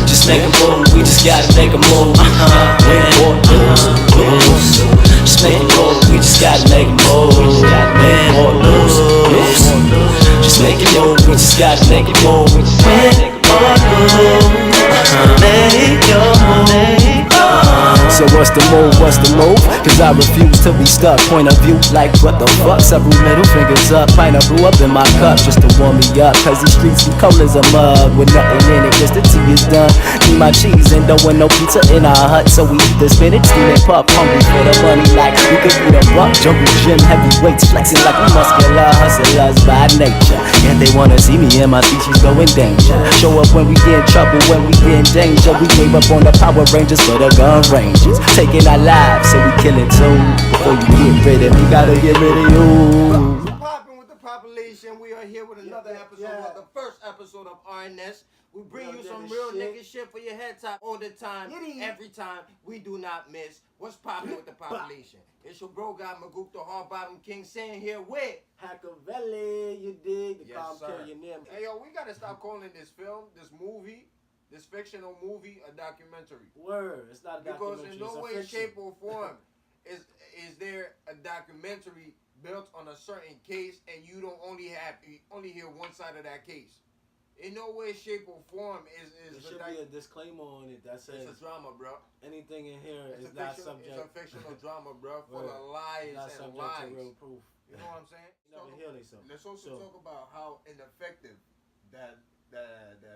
Just make a move, we just gotta make a move. Win or lose. Just make a move, we just gotta make a move. Win or lose. Just make a move, we just gotta make a move. Win or lose. Make your move. So what's the move, Cause I refuse to be stuck. Point of view like what the fuck. Several middle fingers up. Pint of brew up in my cup just to warm me up. Cause these streets be cold as a mug with nothing in it, just the tea is done. Need my cheese and dough and no pizza in our hut. So we eat the spinach, steam and puff. Hungry for the money like we could eat a buck. Jungle gym heavyweights flexing like we muscular hustlers by nature. And they wanna see me and my species go in danger. Show up when we get in trouble, when we get in danger. We gave up on the Power Rangers for the gun ranges. Taking our lives, so we killing too. Before you get rid of me, gotta get rid of you. Popping with the population, we are here with another episode of the first episode of RNS. We bring you some real nigga shit for your head top all the time, every time. We do not miss. What's popping with the population? It's your bro guy M'Gouck, the hard bottom king, saying here with Hvckavelii, you dig? The calm sir. your name. Hey yo, we gotta stop calling this film, this movie, this fictional movie, a documentary. Word, it's not a documentary. Because in no way, shape, or form is there a documentary built on a certain case, and you only hear one side of that case. In no way, shape, or form is there should be a disclaimer on it that says it's a drama, bro. Anything in here is not subject. It's a fictional drama, bro, full of lies not and subject lies. to real proof. You know what I'm saying? Let's also talk about how ineffective that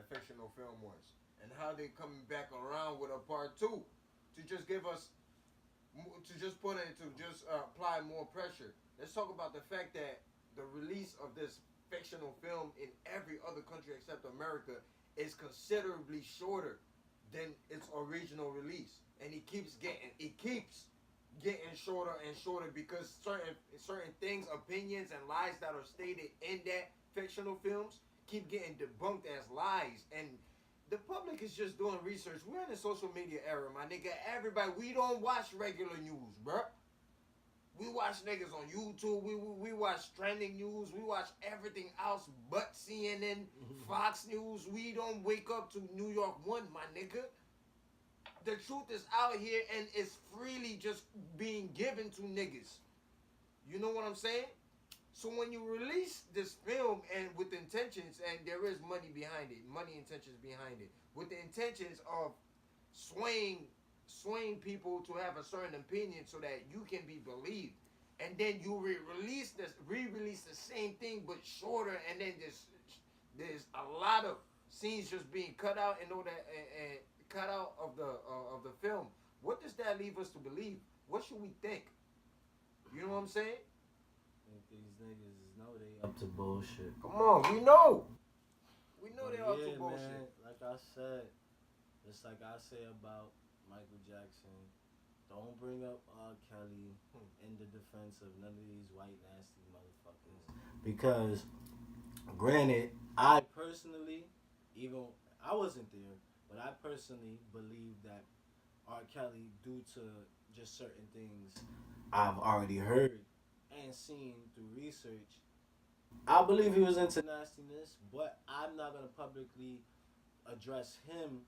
fictional film was, and how they coming back around with a part 2 to just give us, to just put it, to just apply more pressure. Let's talk about the fact that the release of this fictional film in every other country except America is considerably shorter than its original release, and it keeps getting shorter and shorter because certain things, opinions, and lies that are stated in that fictional films keep getting debunked as lies, and the public is just doing research. We're in a social media era, my nigga. Everybody, we don't watch regular news, bruh. We watch niggas on YouTube. We watch trending news. We watch everything else but CNN, Fox News. We don't wake up to New York 1, my nigga. The truth is out here and it's freely just being given to niggas. You know what I'm saying? So when you release this film and with intentions, and there is money behind it, intentions behind it, with the intentions of swaying people to have a certain opinion so that you can be believed, and then you re-release the same thing but shorter, and then there's a lot of scenes just being cut out and cut out of the film. What does that leave us to believe? What should we think? You know what I'm saying? These niggas know they up to bullshit. Come on, we know they up to bullshit. Man, like I said, just like I say about Michael Jackson, don't bring up R. Kelly in the defense of none of these white nasty motherfuckers. Because, granted, I personally, I wasn't there, but I personally believe that R. Kelly, due to just certain things I've already heard and seen through research, I believe he was into nastiness, but I'm not going to publicly address him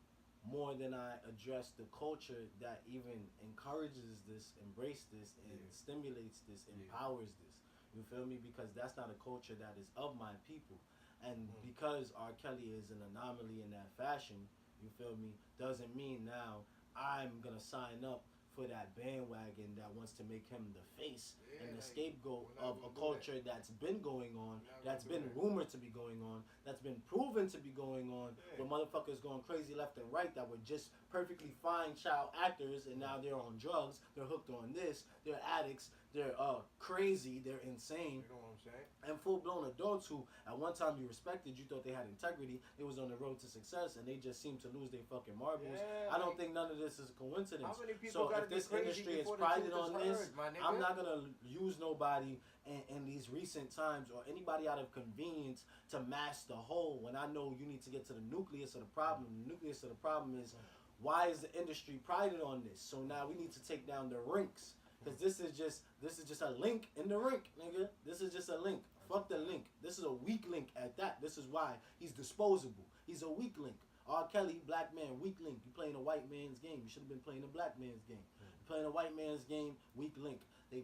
more than I address the culture that even encourages this, embraces this, and stimulates this, empowers this. You feel me? Because that's not a culture that is of my people. And because R. Kelly is an anomaly in that fashion, you feel me, doesn't mean now I'm going to sign up for that bandwagon that wants to make him the face and the scapegoat of a culture that's been going on, that's been rumored to be going on, that's been proven to be going on, where motherfuckers going crazy left and right that were just perfectly fine child actors, and now they're on drugs, they're hooked on this, they're addicts, they're crazy, they're insane. You know what I'm saying? And full-blown adults who, at one time you respected, you thought they had integrity, they was on the road to success, and they just seem to lose their fucking marbles. I don't think none of this is a coincidence. So if this industry is prided on this, I'm not going to use nobody in these recent times or anybody out of convenience to mask the whole when I know you need to get to the nucleus of the problem. The nucleus of the problem is, why is the industry prided on this? So now we need to take down the rinks. Because this is just a link in the rink, nigga. This is just a link. Fuck the link. This is a weak link at that. This is why he's disposable. He's a weak link. R. Kelly, black man, weak link. You playing a white man's game. You should have been playing a black man's game. You playing a white man's game, weak link. They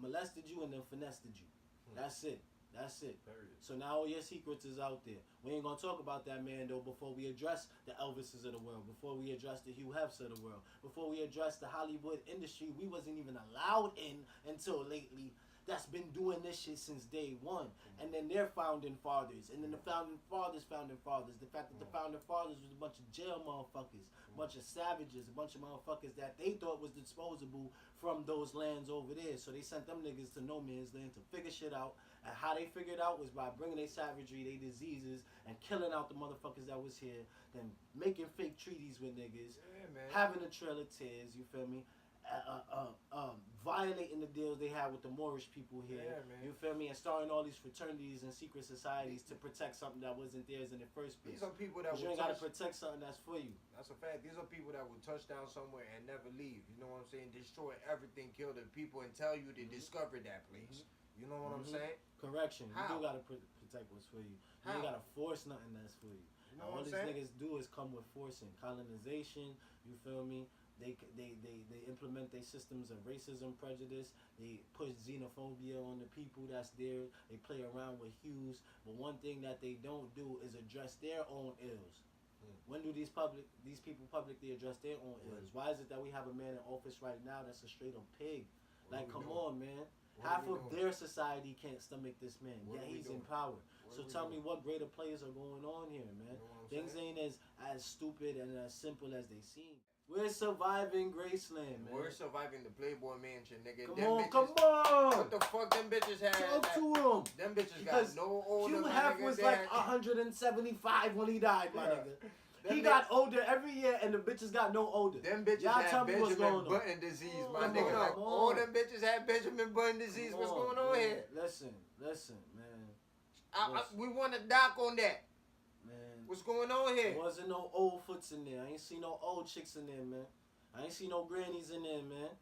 molested you and then finessed you. That's it. That's it. Period. So now all your secrets is out there. We ain't gonna talk about that man though before we address the Elvises of the world, before we address the Hugh Hefts of the world, before we address the Hollywood industry we wasn't even allowed in until lately. That's been doing this shit since day one. And then their founding fathers. And then the founding fathers. The fact that the founding fathers was a bunch of jail motherfuckers, a bunch of savages, a bunch of motherfuckers that they thought was disposable from those lands over there. So they sent them niggas to no man's land to figure shit out. And how they figured out was by bringing their savagery, their diseases, and killing out the motherfuckers that was here. Then making fake treaties with niggas. Yeah, having a trail of tears, you feel me? Violating the deals they had with the Moorish people here, you feel me, and starting all these fraternities and secret societies to protect something that wasn't theirs in the first place. These are people that you ain't gotta protect something that's for you. That's a fact. These are people that will touch down somewhere and never leave. You know what I'm saying? Destroy everything, kill the people, and tell you they discovered that place. You know what I'm saying? Correction. How? You do gotta protect what's for you. You ain't gotta force nothing that's for you. You know All what these I'm saying? niggas do is come with forcing, colonization. You feel me? They implement their systems of racism, prejudice. They push xenophobia on the people that's there. They play around with hues. But one thing that they don't do is address their own ills. When do these people publicly address their own ills? Why is it that we have a man in office right now that's a straight up pig? Like, come on, man. Half of their society can't stomach this man. Yeah, he's in power. So tell me what greater players are going on here, man. Things ain't as stupid and as simple as they seem. We're surviving Graceland, man. We're surviving the Playboy Mansion, nigga. Come on! What the fuck them bitches had? Talk to them. Them bitches Because got no older. Hugh Hef was like 175 when he died, my nigga. He got older every year, and the bitches got no older. Them bitches Y'all had tell me what's going Benjamin on. Button disease, my nigga. Like, Come all on. them bitches had Benjamin Button disease. What's going on here? Listen, man. We want a doc on that. Man. What's going on here? There wasn't no old foots in there. I ain't seen no old chicks in there, man. I ain't seen no grannies in there, man.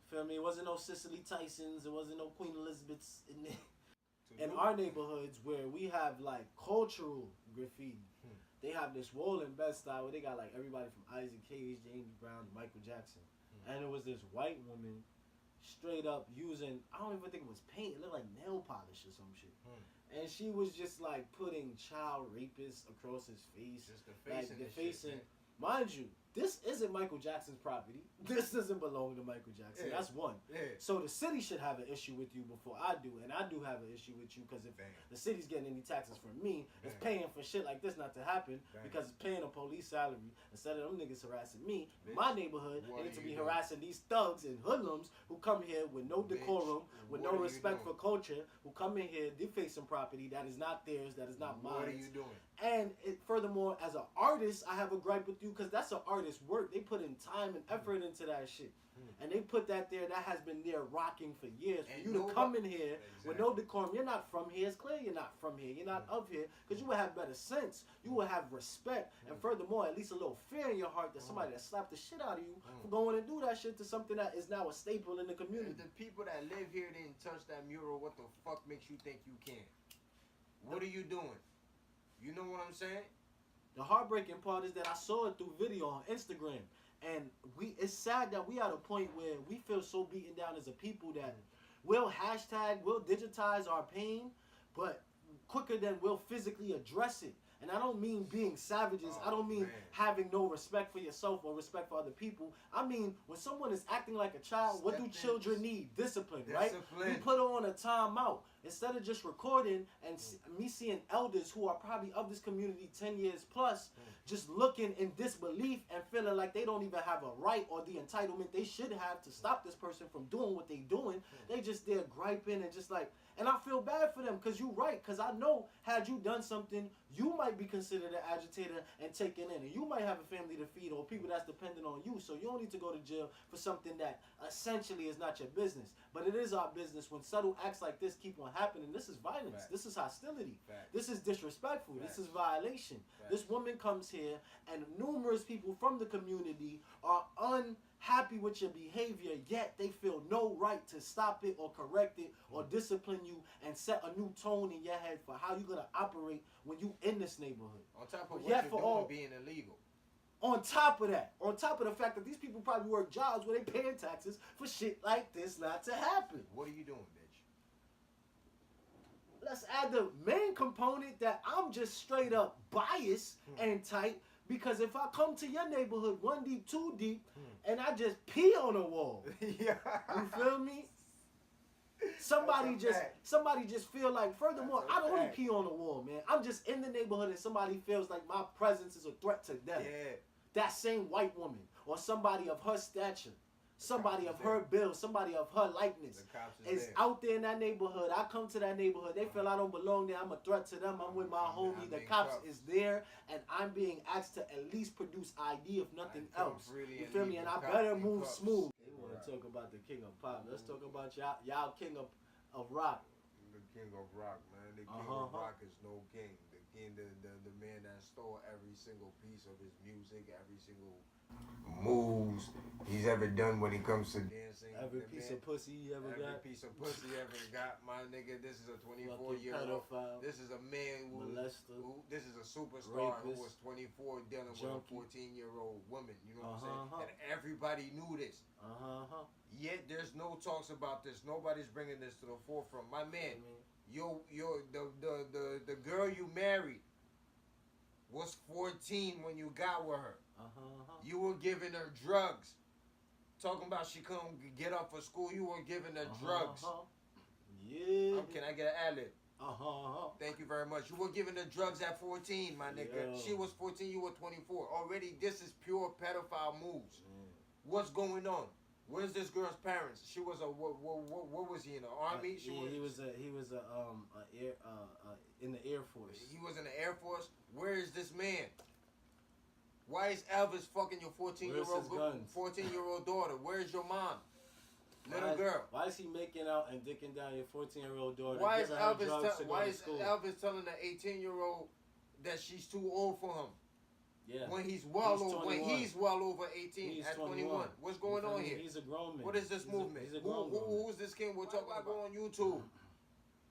Feel me? It wasn't no Cicely Tysons. It wasn't no Queen Elizabeths in there. In our neighborhoods where we have like cultural graffiti, they have this wall in Bed-Stuy where they got like everybody from Isaac Hayes, James Brown, Michael Jackson. And it was this white woman straight up using, I don't even think it was paint. It looked like nail polish or some shit. And she was just like putting child rapists across his face. Just the face like and the face shit, and, mind you, this isn't Michael Jackson's property. This doesn't belong to Michael Jackson. Yeah. That's one. Yeah. So the city should have an issue with you before I do, and I do have an issue with you because if the city's getting any taxes from me, it's paying for shit like this not to happen because it's paying a police salary instead of them niggas harassing me. In my neighborhood, they need to be harassing these thugs and hoodlums who come here with no decorum, with no respect for culture, who come in here defacing property that is not theirs, that is not mine. What are you doing? And furthermore, as an artist, I have a gripe with you because that's an artist's work. They put in time and effort into that shit. And they put that there, that has been there rocking for years. For you to come in here with no decorum, you're not from here. It's clear you're not from here. You're not of here because you would have better sense. You would have respect. And furthermore, at least a little fear in your heart that somebody that slapped the shit out of you for going and do that shit to something that is now a staple in the community. If the people that live here didn't touch that mural, what the fuck makes you think you can? What are you doing? You know what I'm saying? The heartbreaking part is that I saw it through video on Instagram. And it's sad that we at a point where we feel so beaten down as a people that we'll digitize our pain, but quicker than we'll physically address it. And I don't mean being savages. I don't mean having no respect for yourself or respect for other people. I mean, when someone is acting like a child, what do children need? Discipline, right? We put on a timeout. Instead of just recording and me seeing elders who are probably of this community 10 years plus, just looking in disbelief and feeling like they don't even have a right or the entitlement they should have to stop this person from doing what they doing. They just there griping and just like, and I feel bad for them because you're right. Because I know had you done something, you might be considered an agitator and taken in. And you might have a family to feed or people that's dependent on you. So you don't need to go to jail for something that essentially is not your business. But it is our business when subtle acts like this keep on happening. This is violence. This is hostility. This is disrespectful. This is violation. This woman comes here and numerous people from the community are happy with your behavior, yet they feel no right to stop it or correct it or discipline you and set a new tone in your head for how you're going to operate when you in this neighborhood. On top of what Yet you're for doing all- being illegal. On top of that, on top of the fact that these people probably work jobs where they paying taxes for shit like this not to happen. What are you doing, bitch? Let's add the main component that I'm just straight up biased and tight, because if I come to your neighborhood 1 deep, 2 deep, and I just pee on a wall, Yeah. you feel me? Somebody just feel like, furthermore, I don't only pee on the wall, man. I'm just in the neighborhood and somebody feels like my presence is a threat to them. Yeah. That same white woman or somebody of her stature, somebody of her build, somebody of her likeness The cops is there. out there in that neighborhood. I come to that neighborhood. They feel I don't belong there. I'm a threat to them. I'm with my homie. I'm The being cops cuffed. is there, and I'm being asked to at least produce ID, if nothing I come else. freely You and feel leave me? And the I cops better in move cuffs. smooth. They want to talk about the king of pop. Let's talk about y'all king of rock. The king of rock, man. The king Uh-huh. of rock is no king. The king, the man that stole every single piece of his music, every single moves he's ever done when it comes to dancing. Every The piece man- of pussy you ever Every got. piece of pussy you ever got, my nigga. This is a Fucking 24-year-old. pedophile. This is a man Molester. this is a superstar who Rapist. was 24 dealing with Junkie. a 14-year-old woman. You know what Uh-huh. I'm saying? And everybody knew this. Yet there's no talks about this. Nobody's bringing this to the forefront. My man, the girl you married was 14 when you got with her. You were giving her drugs. Talking about she couldn't get up for school. You were giving her drugs. Yeah. Can I get an ad-lib? Uh-huh. Thank you very much. You were giving her drugs at 14, my nigga. Yo. She was 14, you were 24. Already, this is pure pedophile moves. What's going on? Where's this girl's parents? She was a what was he in the army? He was in the Air Force. He was in the Air Force. Where is this man? Why is Elvis fucking your 14-year-old daughter? Where's your mom? Little girl. Why is he making out and dicking down your 14-year-old daughter? Why is giving her drugs Elvis to go to school? telling the 18-year-old that she's too old for him? Yeah. When he's well over 18 He's at 21. 21. What's going on here? He's a grown man. What is this movement? He's a grown man. Who's this king we're talking about? Go on YouTube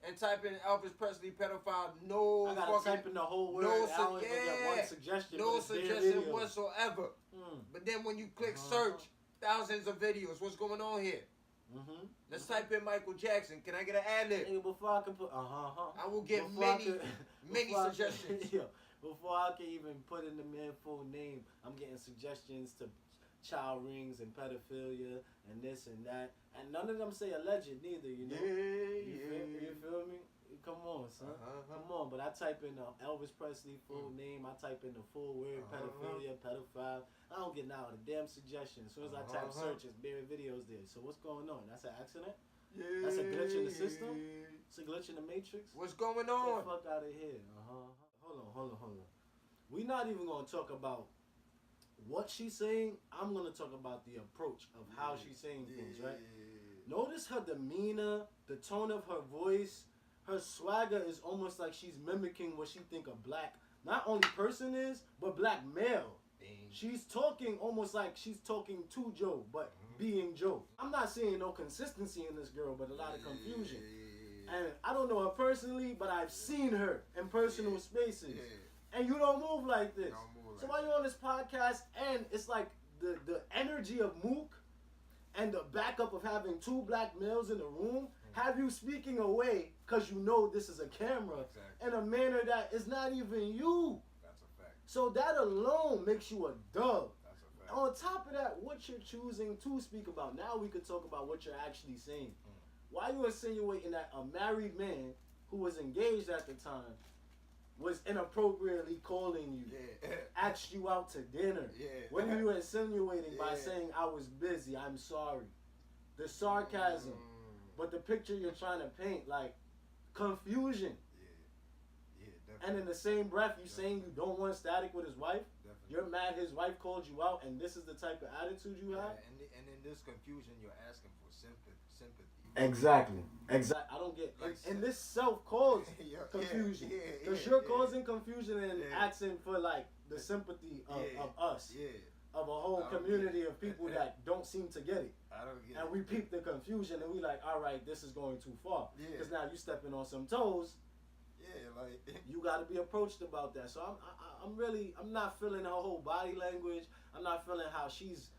and type in Elvis Presley pedophile. No, I gotta fucking type in the whole word. no, I don't even get one suggestion. no but it's their suggestion video. whatsoever. But then when you click search, thousands of videos. What's going on here? Let's type in Michael Jackson. Can I get an ad-lib? Hey, before I can put I will get many suggestions. Before I can even put in the man full name, I'm getting suggestions to child rings and pedophilia and this and that, and none of them say alleged neither. You know, you feel me? Come on, son. Come on. But I type in Elvis Presley full name. I type in the full word pedophilia, pedophile. I don't get now a damn suggestion. As soon as I type search, it's bare videos there. So what's going on? That's an accident? That's a glitch in the system? It's a glitch in the matrix? What's going Get on? the fuck out of here. Hold on. We're not even going to talk about what she's saying. I'm going to talk about the approach of how she's saying things, right? Notice her demeanor, the tone of her voice. Her swagger is almost like she's mimicking what she think a black, not only person is, but black male. She's talking almost like she's talking to Joe, but being Joe. I'm not seeing no consistency in this girl, but a lot of confusion. And I don't know her personally, but I've seen her in personal spaces. And you don't move like this. So while you're on this podcast, and it's like the energy of M'Gouck and the backup of having two black males in the room have you speaking away because you know this is a camera in a manner that is not even you. That's a fact. So that alone makes you a dub. That's a fact. On top of that, what you're choosing to speak about, now we could talk about what you're actually saying. Why you insinuating that a married man who was engaged at the time was inappropriately calling you, asked you out to dinner? What are you insinuating by saying I was busy, I'm sorry? The sarcasm, but the picture you're trying to paint, like confusion. And in the same breath, you saying you don't want static with his wife? You're mad his wife called you out, and this is the type of attitude you have? And in this confusion, you're asking for sympathy. Exactly. I don't get and this self-caused confusion. Because you're causing confusion and asking for like the sympathy of us. of a whole community of people that don't seem to get it. I don't get it. And we peep the confusion and we like, all right, this is going too far. Yeah. Because now you stepping on some toes. Yeah, like You got to be approached about that. So I'm not feeling her whole body language. I'm not feeling how she's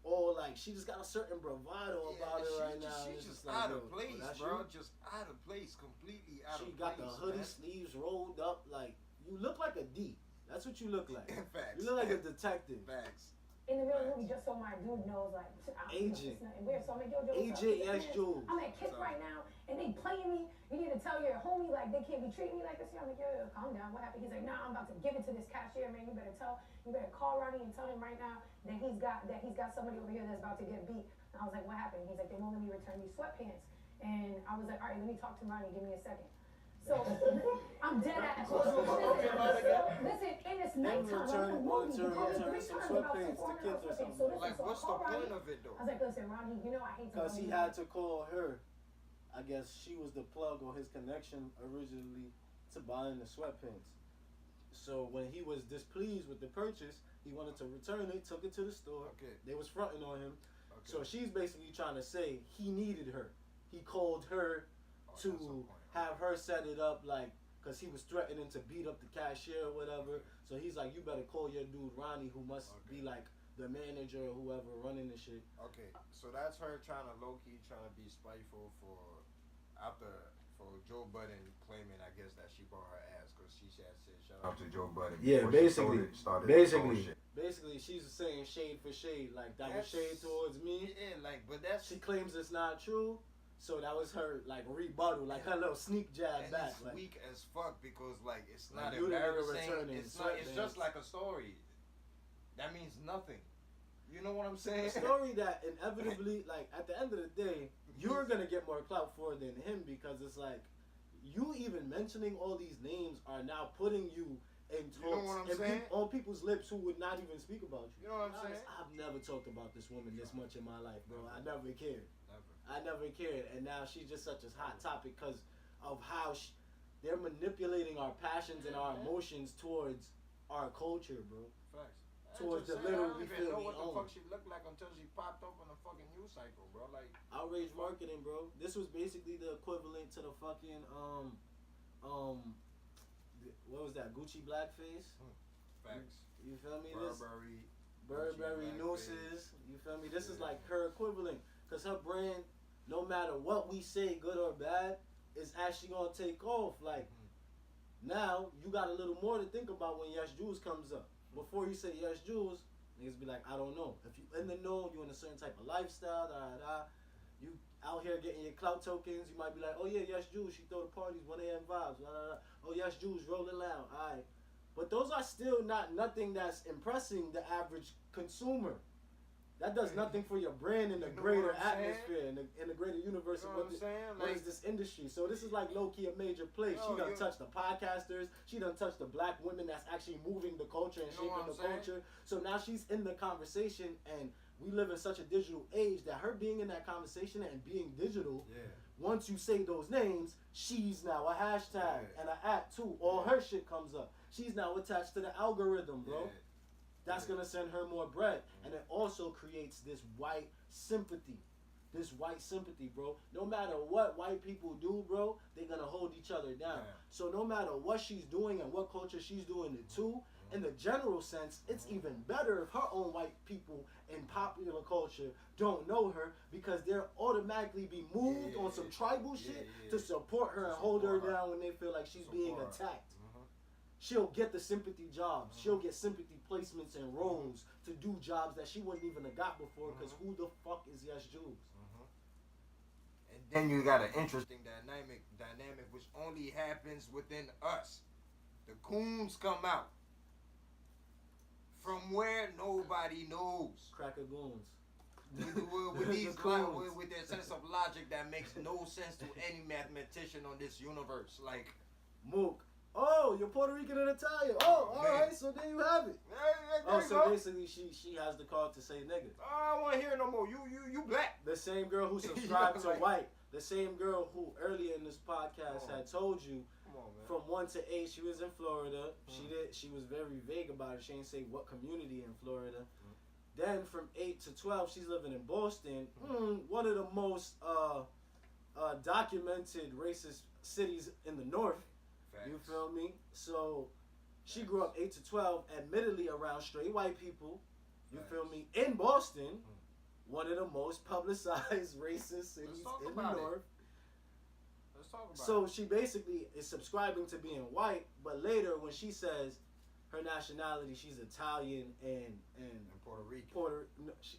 all like, she just got a certain bravado about it right now. She's just like, out of place, bro. you? Just out of place, completely out of place. She got the hoodie sleeves rolled up. Like, you look like a D. That's what you look like. Facts. You look like a detective. Facts. In the middle of the movie, just so my dude knows, like, Agent. it's nothing weird. So I'm like, yo, Agent YesJulz. I'm at Kick right now, and they playing me. You need to tell your homie, like, they can't be treating me like this. I'm like, yo, calm down. What happened? He's like, nah, I'm about to give it to this cashier, man. You better call Ronnie and tell him right now that he's got somebody over here that's about to get beat. And I was like, what happened? He's like, they won't let me return these sweatpants. And I was like, all right, let me talk to Ronnie. Give me a second. So I'm dead at listen, and it's nighttime. I'm moving. You call me 3 times about some sweatpants. So listen, Like, so what's I the call Ronnie. point of it, though? I was like, listen, Ronnie, you know I hate to. Because he had to call her. I guess she was the plug or his connection originally to buying the sweatpants. So when he was displeased with the purchase, he wanted to return it, took it to the store. Okay. They was fronting on him. Okay. So she's basically trying to say he needed her. He called her to have her set it up, like, because he was threatening to beat up the cashier or whatever. So he's like, you better call your dude Ronnie, who must be like the manager or whoever running the shit. Okay, so that's her trying to low-key trying to be spiteful for Joe Budden claiming, I guess, that she bought her ass because she said shout out to Joe Budden. Yeah, basically she's saying shade for shade, like that was shade towards me. Yeah, like, but that's, she claims it's not true. So that was her like rebuttal, like her little sneak jab and back. it's like, weak as fuck because like it's not you embarrassing. It's just like a story. That means nothing. You know what I'm saying? A story that inevitably, like at the end of the day, you're gonna get more clout for than him because it's like you even mentioning all these names are now putting you in talks, you know what I'm saying? On people's lips who would not even speak about you. You know what I'm saying? I've never talked about this woman this much in my life, bro. I never cared. Never. I never cared, and now she's just such a hot topic because of how they're manipulating our passions and our emotions towards our culture, bro. Facts. Towards the I little don't we even feel know we what the own. fuck she looked like until she popped up on the fucking news cycle, bro. Like Outrage marketing, bro. This was basically the equivalent to the fucking what was that? Gucci blackface. Facts. You feel me? Burberry nooses. You feel me? This is like her equivalent, cause her brand, no matter what we say, good or bad, is actually gonna take off. Like now, you got a little more to think about when YesJulz comes up. Before you say YesJulz, niggas be like, I don't know. If you in the know, you in a certain type of lifestyle, you out here getting your clout tokens, you might be like, oh yeah, YesJulz, she throw the parties, 1 a.m. vibes, oh YesJulz, rolling loud, alright. But those are still nothing that's impressing the average consumer. That does nothing for your brand in the greater atmosphere, in the greater universe of what is this industry. So this is like low-key a major place. She done touched the podcasters. She done touched the black women that's actually moving the culture and shaping the culture. So now she's in the conversation, and we live in such a digital age that her being in that conversation and being digital, once you say those names, she's now a hashtag and an app too. All her shit comes up. She's now attached to the algorithm, bro. That's gonna send her more bread, and it also creates this white sympathy. Bro. No matter what white people do, bro, they're gonna hold each other down. So no matter what she's doing and what culture she's doing it to, in the general sense, it's even better if her own white people in popular culture don't know her, because they'll automatically be moved on some tribal shit to support her and hold her down when they feel like she's being attacked. She'll get the sympathy jobs. She'll get sympathy placements and roles to do jobs that she wouldn't even have got before, because who the fuck is YesJulz? And then you got an interesting dynamic which only happens within us. The coons come out from where nobody knows. Cracker goons. With their sense of logic that makes no sense to any mathematician on this universe. Like M'Gouck. Oh, you're Puerto Rican and Italian. Oh, all right, so there you have it. So basically she has the card to say nigga. I don't want to hear no more. You black. The same girl who subscribed to white. The same girl who earlier in this podcast had told you from 1 to 8 she was in Florida. She was very vague about it. She didn't say what community in Florida. Then from 8 to 12, she's living in Boston, one of the most documented racist cities in the North. Facts. You feel me? So she grew up 8 to 12, admittedly around straight white people. You feel me? In Boston, one of the most publicized racist cities in the North. Let's talk about So it. she basically is subscribing to being white, but later when she says her nationality, she's Italian and Puerto Rican.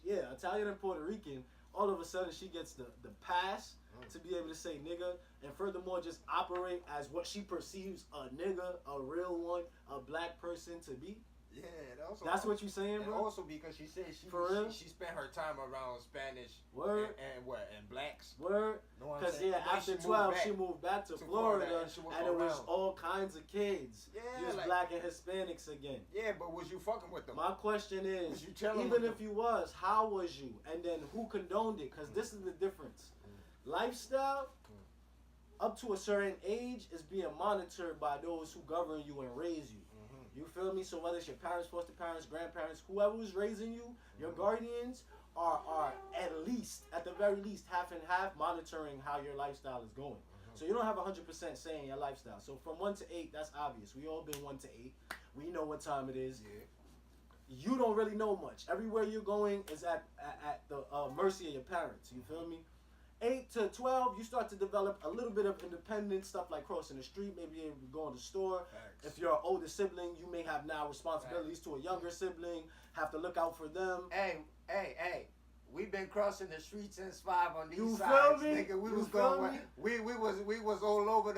Italian and Puerto Rican. All of a sudden, she gets the pass to be able to say nigga, and furthermore, just operate as what she perceives a nigga, a real one, a black person to be. Yeah, that's what you saying, bro. And also because she said she spent her time around Spanish and blacks. Word. Because after 12 she moved back to Florida and it was all kinds of kids. Yeah, you was like, black and Hispanics again. Yeah, but was you fucking with them? My question is, even if you was, how was you? And then who condoned it? Because this is the difference. Lifestyle, up to a certain age, is being monitored by those who govern you and raise you. You feel me? So whether it's your parents, foster parents, grandparents, whoever was raising you, your guardians are at the very least, half and half monitoring how your lifestyle is going. So you don't have 100% say in your lifestyle. So from 1 to 8, that's obvious. We all been 1 to 8. We know what time it is. Yeah. You don't really know much. Everywhere you're going is at the mercy of your parents. You feel me? 8 to 12, you start to develop a little bit of independence, stuff like crossing the street, maybe able to go in the store. Facts. If you're an older sibling, you may have now responsibilities to a younger sibling, have to look out for them. Hey, we've been crossing the street since 5 on these you sides, feel me? nigga. We was all over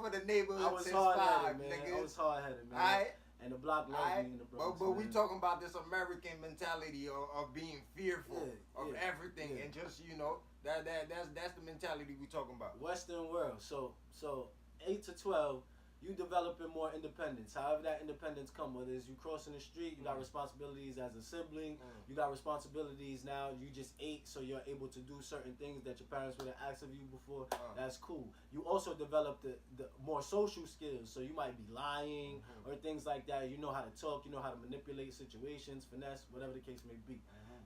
the neighborhood I was since hard-headed, 5, man. nigga. I was hard-headed, man. Alright. And the block loves me in the Bronx. But we talking about this American mentality of being fearful of everything and just, you know, that's the mentality we talking about. Western world. So 8 to 12, you developing more independence. However that independence come, whether it's you crossing the street, you got responsibilities as a sibling, you got responsibilities now, you just 8, so you're able to do certain things that your parents would have asked of you before. That's cool. You also develop the more social skills, so you might be lying or things like that. You know how to talk, you know how to manipulate situations, finesse, whatever the case may be.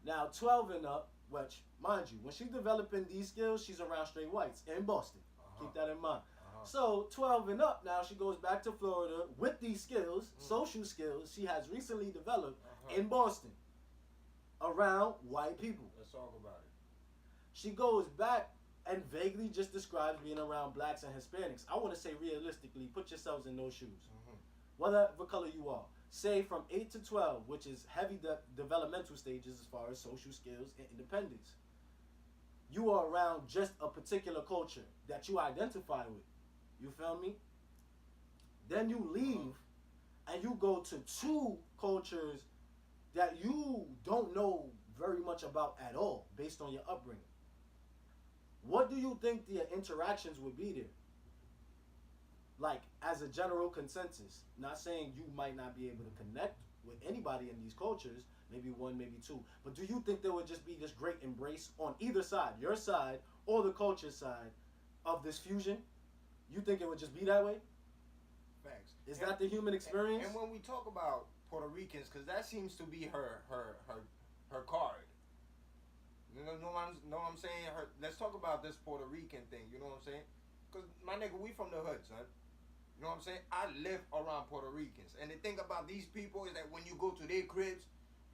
Now 12 and up, which, mind you, when she's developing these skills, she's around straight whites in Boston. Keep that in mind. So 12 and up, now she goes back to Florida with these skills, social skills she has recently developed in Boston around white people. Let's talk about it. She goes back and vaguely just describes being around blacks and Hispanics. I want to say realistically, put yourselves in those shoes. Whatever color you are. Say from 8 to 12, which is heavy developmental stages as far as social skills and independence. You are around just a particular culture that you identify with. You feel me? Then you leave and you go to 2 cultures that you don't know very much about at all based on your upbringing. What do you think the interactions would be there? Like, as a general consensus, not saying you might not be able to connect with anybody in these cultures, maybe 1, maybe 2, but do you think there would just be this great embrace on either side, your side or the culture side of this fusion? You think it would just be that way? Facts. Is that the human experience? And when we talk about Puerto Ricans, because that seems to be her card. You know what I'm saying? Let's talk about this Puerto Rican thing. You know what I'm saying? Because, my nigga, we from the hood, son. You know what I'm saying? I live around Puerto Ricans. And the thing about these people is that when you go to their cribs,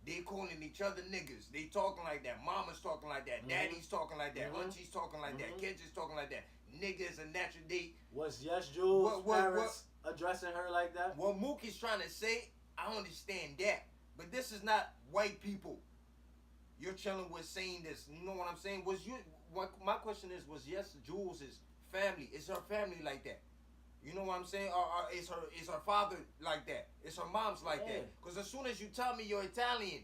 they calling each other niggas. They talking like that. Mama's talking like that. Daddy's talking like that. Auntie's talking like that. Kids is talking like that. Niggas a natural date. Was YesJulz parents addressing her like that? What Mookie's trying to say, I understand that. But this is not white people. You're chilling with saying this. You know what I'm saying? My question is, was YesJulz's family, is her family like that? You know what I'm saying? Or is her father like that? Is her mom's like that? Because as soon as you tell me you're Italian,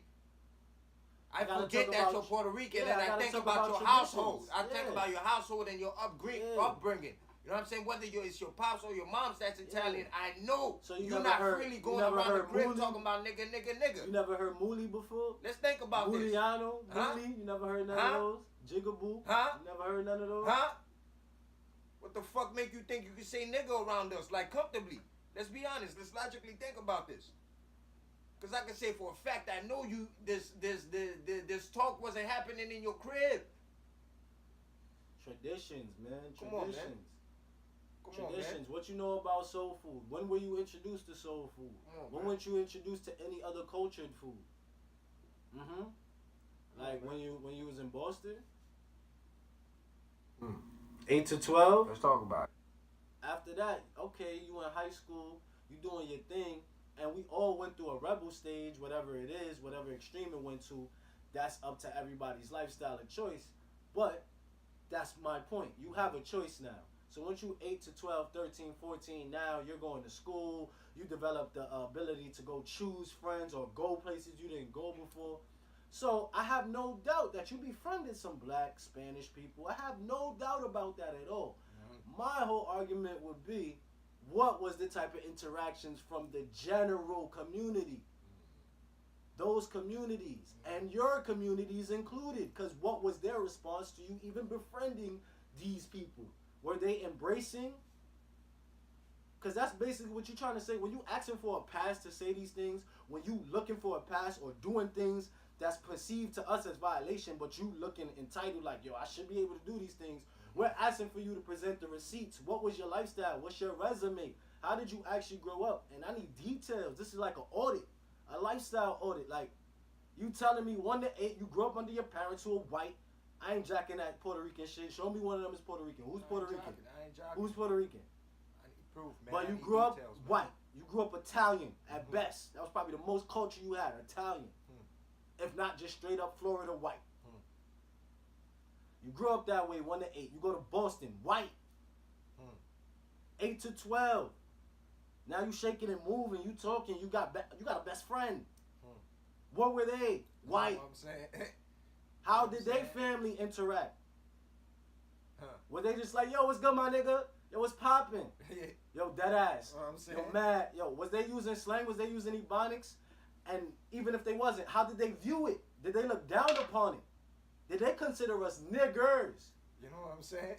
I forget that you're Puerto Rican, and I think about your household. I think about your household and your upbringing. You know what I'm saying? Whether it's your pops or your mom's that's Italian, I know so you're not really going around the crib talking about nigga. You never heard Mooley before? Let's think about this. Muliano, Mooley, you never heard none of those? Jigaboo, you never heard none of those? What the fuck make you think you can say nigga around us, like, comfortably? Let's be honest. Let's logically think about this. Cause I can say for a fact I know you. This talk wasn't happening in your crib. Traditions, man. Come on, man. Traditions. What you know about soul food? When were you introduced to soul food? When weren't you introduced to any other cultured food? Like when you was in Boston. 8 to 12. Let's talk about it. After that, okay, you in high school, you doing your thing, and we all went through a rebel stage, whatever it is, whatever extreme it went to. That's up to everybody's lifestyle and choice. But that's my point. You have a choice now. So once you 8 to 12, 13, 14, now you're going to school. You develop the ability to go choose friends or go places you didn't go before. So I have no doubt that you befriended some black, Spanish people. I have no doubt about that at all. My whole argument would be, what was the type of interactions from the general community? Those communities and your communities included, because what was their response to you even befriending these people? Were they embracing? Because that's basically what you're trying to say. When you asking for a pass to say these things, when you looking for a pass or doing things that's perceived to us as violation, but you looking entitled like, yo, I should be able to do these things. We're asking for you to present the receipts. What was your lifestyle? What's your resume? How did you actually grow up? And I need details. This is like an audit, a lifestyle audit. Like, you telling me 1 to 8, you grew up under your parents who are white. I ain't jacking that Puerto Rican shit. Show me one of them is Puerto Rican. Who's Puerto Rican? I ain't jocking. Who's Puerto Rican? I need proof, man. But you grew up white. You grew up Italian at best. That was probably the most culture you had, Italian. If not just straight up Florida white. You grew up that way, 1 to 8. You go to Boston, white. 8 to 12. Now you shaking and moving, you talking, you got a best friend. What were they? White. You know what I'm saying? How did they family interact? Were they just like, yo, what's good, my nigga? Yo, what's popping? Yo, dead ass. Yo, mad. Yo, was they using slang? Was they using ebonics? And even if they wasn't, how did they view it? Did they look down upon it? Did they consider us niggers? You know what I'm saying?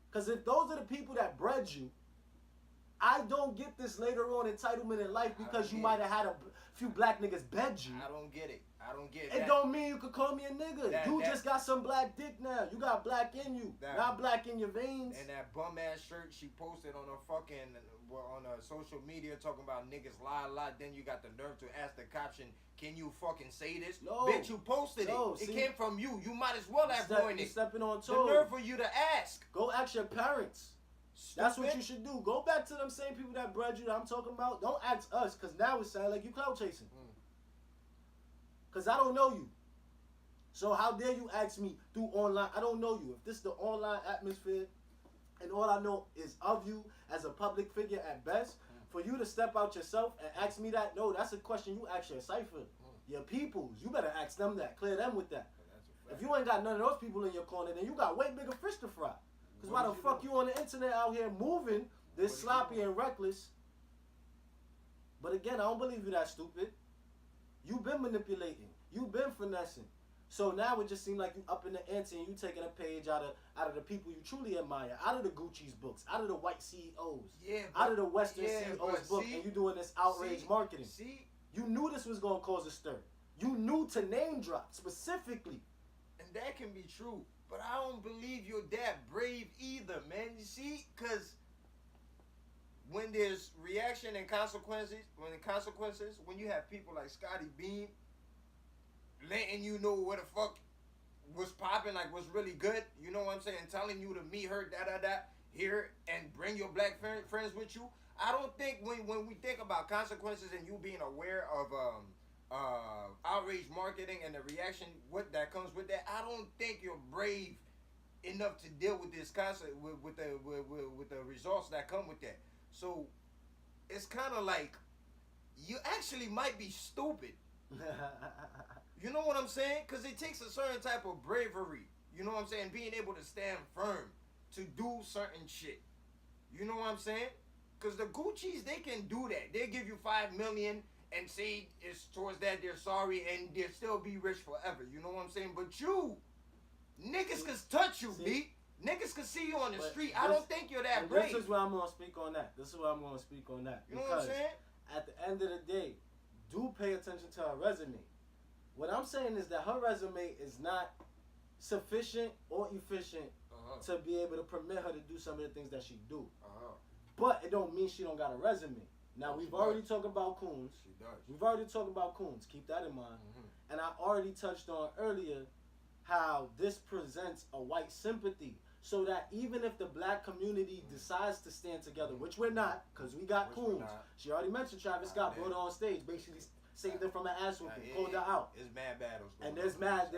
Because if those are the people that bred you, I don't get this later on entitlement in life because you might have had a few black niggas bed you. I don't get it. I don't get it. It don't mean you could call me a nigga. You just got some black dick now. You got black in you, not black in your veins. And that bum ass shirt she posted on her fucking on her social media talking about niggas lie a lot. Then you got the nerve to ask the caption, "Can you fucking say this?" No, bitch, you posted it. It came from you. You might as well have ruined it. Stepping on toes. The nerve for you to ask. Go ask your parents. Stupid. That's what you should do. Go back to them same people that bred you that I'm talking about. Don't ask us, because now it sounds like you clout chasing. Because I don't know you. So how dare you ask me through online? I don't know you. If this is the online atmosphere and all I know is of you as a public figure at best, for you to step out yourself and ask me that, no, that's a question you ask your cipher. Your peoples. You better ask them that. Clear them with that. If you ain't got none of those people in your corner, then you got way bigger fish to fry. Because why the fuck you on the internet out here moving this sloppy and reckless? But again, I don't believe you that stupid. You've been manipulating. You've been finessing. So now it just seems like you up in the ante and you taking a page out of the people you truly admire, out of the Gucci's books, out of the white CEOs, out of the Western CEOs book, and you doing this outrage marketing. You knew this was going to cause a stir. You knew to name drop specifically. And that can be true. But I don't believe you're that brave either, man. You see? Because when there's reaction and consequences, when you have people like Scotty Beam letting you know what the fuck was popping, like what's really good, you know what I'm saying, telling you to meet her, here, and bring your black friends with you. I don't think when we think about consequences and you being aware of outrage marketing and the reaction that comes with that, I don't think you're brave enough to deal with this concept with the results that come with that. So it's kind of like you actually might be stupid. You know what I'm saying? Because it takes a certain type of bravery. You know what I'm saying? Being able to stand firm to do certain shit. You know what I'm saying? Because the Gucci's, they can do that. They give you $5 million and say it's towards that they're sorry and they'll still be rich forever. You know what I'm saying? But you, niggas can touch you, B. Niggas can see you on the street. I don't think you're that brave. This is where I'm going to speak on that. You know what I'm saying? At the end of the day, do pay attention to her resume. What I'm saying is that her resume is not sufficient or efficient to be able to permit her to do some of the things that she do. But it don't mean she don't got a resume. Now, we've already talked about Coons. She does. We've already talked about Coons. Keep that in mind. And I already touched on earlier how this presents a white sympathy. So that even if the black community decides to stand together, which we're not, because we got Coons. She already mentioned Travis Scott brought her on stage, basically saved her from an ass whooping, pulled her out. It's mad battles. And there's mad,